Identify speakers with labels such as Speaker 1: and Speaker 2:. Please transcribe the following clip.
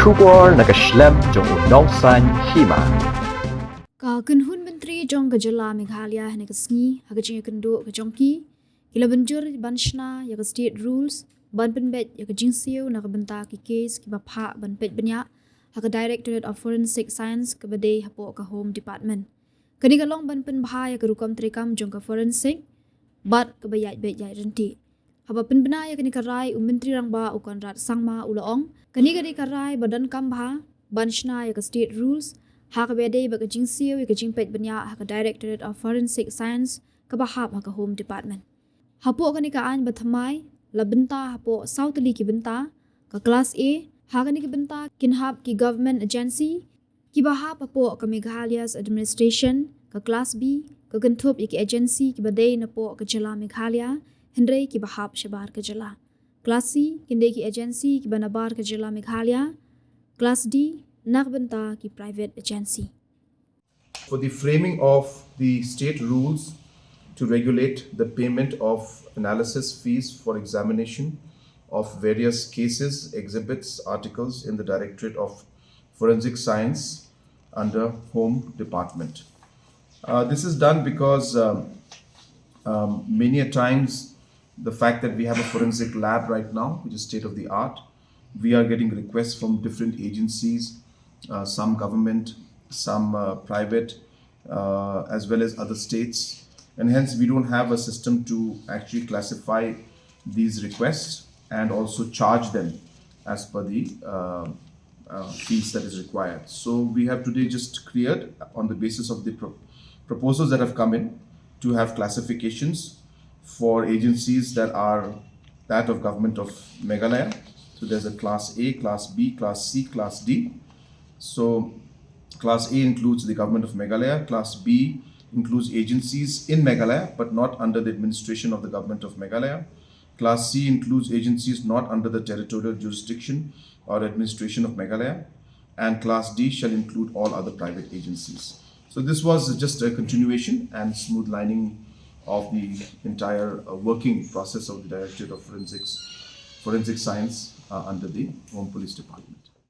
Speaker 1: Shubor nakaslem jong unongsan Hima.
Speaker 2: Ka kunhun menteri jong gajala Meghalaya hene kasngi hagajing kendo kajongki kila banjur banshna ya state rules ban penbet ya kajingsiu na kabenta ki case ki Phah ban Bniah haga Directorate of Forensic Science ke bade hapo ka Home Department kani kalong ban pen bha ya rukam trekam jong ka forensic bat ke bayai bet yai renti haba Pynbna ya kani karai menteri rangba ukon rat sangma ulaong kani karai badan kam bha banshna ya state rules Hakabede baka jingsiu ya Peit Bniah haka Directorate of Forensic Science ka bahap haka Home Department. Hapo kani kaan bathamai la Bynta hapo Southly ki Bynta ka Class A haka ni ki Bynta kinhap ki Government Agency ki bahap hapo ka Meghalaya's Administration ka Class B ka gantup ki Agency ki badai na po ka Jala Meghalaya Henry ki bahap shabar ka Jala. Class C kinde ki Agency ki banabar ka Jala Meghalaya. Class D Nagbanta ki private agency.
Speaker 3: For the framing of the state rules to regulate the payment of analysis fees for examination of various cases, exhibits, articles in the Directorate of Forensic Science under Home Department. This is done because many a times the fact that we have a forensic lab right now, which is state of the art, we are getting requests from different agencies, some government, some private, as well as other states, and hence we don't have a system to actually classify these requests and also charge them as per the fees that is required. So we have today just cleared on the basis of the proposals that have come in to have classifications for agencies that are that of government of Meghalaya. So there's a Class A, Class B, Class C, Class D. So Class A includes the government of Meghalaya, Class B includes agencies in Meghalaya but not under the administration of the government of Meghalaya. Class C includes agencies not under the territorial jurisdiction or administration of Meghalaya. And Class D shall include all other private agencies. So this was just a continuation and smooth lining of the entire working process of the Directorate of Forensic Science under the Home Police Department.